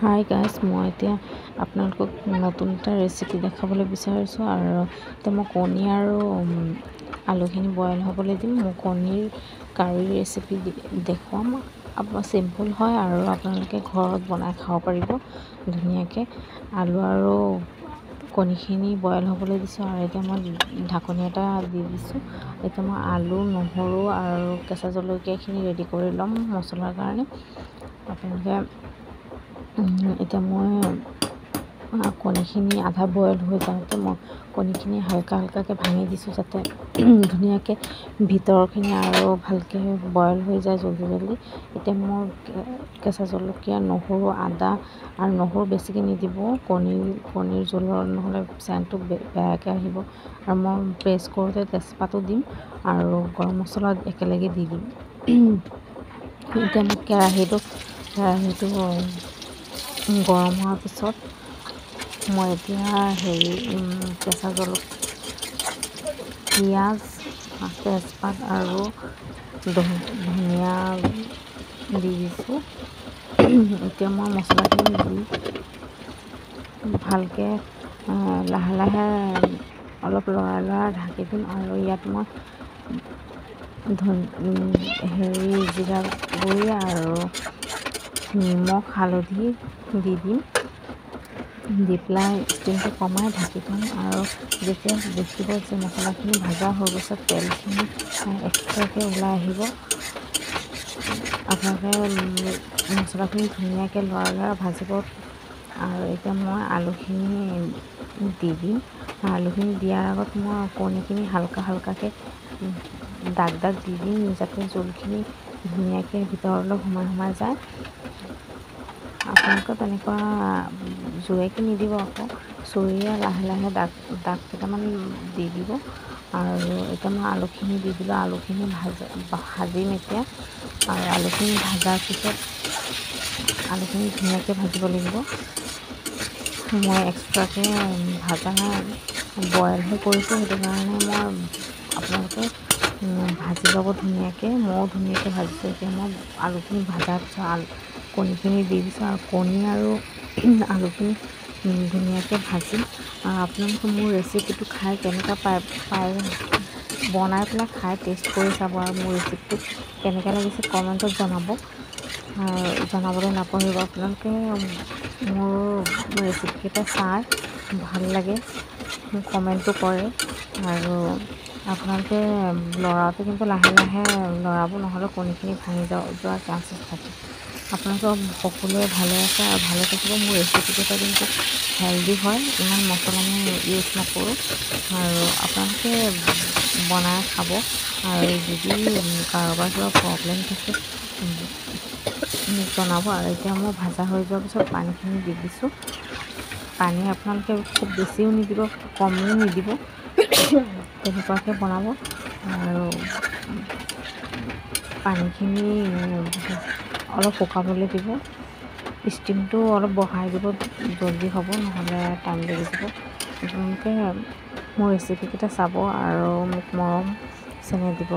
Hi guys, মই এতিয়া আপোনালোকক নতুন এটা ৰেচিপি দেখাবলৈ বিচাৰিছোঁ। আৰু এতিয়া মই কণী আৰু আলুখিনি বইল হ'বলৈ দিম। মই কণীৰ কাৰী ৰেচিপি দেখুৱাম। চিম্পুল হয় আৰু আপোনালোকে ঘৰত বনাই খাব পাৰিব ধুনীয়াকৈ। আলু আৰু কণীখিনি বইল হ'বলৈ দিছোঁ আৰু এতিয়া মই ঢাকনি এটা দি দিছোঁ। এতিয়া মই আলু, নহৰু আৰু কেঁচা জলকীয়াখিনি ৰেডি কৰি ল'ম মছলাৰ কাৰণে। আপোনালোকে এতিয়া মই কণীখিনি আধা বইল হৈ যাওঁতে মই কণীখিনি হালকাকৈ ভাঙি দিছোঁ, যাতে ধুনীয়াকৈ ভিতৰখিনি আৰু ভালকৈ বইল হৈ যায় জল্দি। এতিয়া মই কেঁচা জলকীয়া, নহৰু, আদা আৰু নহৰু বেছিকৈ নিদিব, কণীৰ জোলৰ নহ'লে চেণ্টটো বেয়াকৈ আহিব। আৰু মই প্ৰেছ কৰোঁতে তেজপাতো দিম আৰু গৰম মছলা একেলগে দি দিম। এতিয়া মই কেৰাহীটো গৰম হোৱাৰ পিছত মই এতিয়া কেঁচা জলকীয়া, পিঁয়াজ, তেজপাত আৰু ধনিয়া দি দিছোঁ। এতিয়া মই মছলাখিনি দি ভালকৈ লাহে অলপ লৰাই ঢাকি দিম। আৰু ইয়াত মই জিৰা গুড়ি আৰু নিমখ, হালধি দি দিম। দি পেলাই ষ্টিমটো কমাই ঢাকি থ'ম। আৰু যেতিয়া দেখিব যে মছলাখিনি ভাজা হৈ গৈছে, তেলখিনি এক্সট্ৰাকৈ ওলাই আহিব, আপোনালোকে মছলাখিনি ধুনীয়াকৈ লৰাই ভাজিব। আৰু এতিয়া মই আলুখিনি দি দিম। আলুখিনি দিয়াৰ আগত মই কণীখিনি হালকাকৈ দাগ দি দিম, যাতে জোলখিনি ধুনীয়াকৈ ভিতৰলৈ সোমাই যায়। আপোনালোকে তেনেকুৱা জোৰেকৈ নিদিব, আকৌ চুৰিৰে লাহে দাগ কেইটামান দি দিব। আৰু এতিয়া মই আলুখিনি দি দিলোঁ। আলুখিনি ভাজিম এতিয়া। আৰু আলুখিনি ভাজাৰ পিছত আলুখিনি ধুনীয়াকৈ ভাজিব লাগিব। মই এক্সট্ৰাকৈ ভাজা নাই, বইলহে কৰিছোঁ, সেইটো কাৰণে আপোনালোকে ভাজি ল'ব ধুনীয়াকৈ। ময়ো ধুনীয়াকৈ ভাজিছোঁ। এতিয়া মই আলুখিনি ভাজাৰ পিছত কণীখিনি দি দিছোঁ আৰু কণী আৰু আলুখিনি ধুনীয়াকৈ ভাজিম। আপোনালোকে মোৰ ৰেচিপিটো খাই কেনেকুৱা পায় বনাই পেলাই খাই টেষ্ট কৰি চাব। আৰু মোৰ ৰেচিপিটো কেনেকৈ লাগিছে কমেণ্টত জনাবলৈ নাপাহৰিব। আপোনালোকে মোৰ ৰেচিপিকেইটা চাই ভাল লাগে মোক কমেণ্টটো কৰে। আৰু আপোনালোকে লৰাওঁতে কিন্তু লাহে লৰাব, নহ'লে কণীখিনি ভাঙি যোৱাৰ চান্সেছ থাকে। আপোনালোকে সকলোৱে ভালে আছে আৰু ভালে থাকিব। মোৰ ৰেচিপিকেইটা কিন্তু হেল্ডি হয়, ইমান মছলা মই ইউজ নকৰোঁ। আৰু আপোনালোকে বনাই খাব। আৰু যদি কাৰোবাৰ কিবা প্ৰব্লেম থাকে মোক জনাব। আৰু এতিয়া মই ভাজা হৈ যোৱাৰ পিছত পানীখিনি দি দিছোঁ। পানী আপোনালোকে খুব বেছিও নিদিব, কমো নিদিব, তেনেকুৱাকৈ বনাব। আৰু পানীখিনি অলপ শুকাবলৈ দিব। ষ্টিমটো অলপ বঢ়াই দিব, জল্দি হ'ব, নহ'লে টাইম লাগি যাব। আপোনালোকে মোৰ ৰেচিপিকেইটা চাব আৰু মোক মৰম চেনেহ দিব।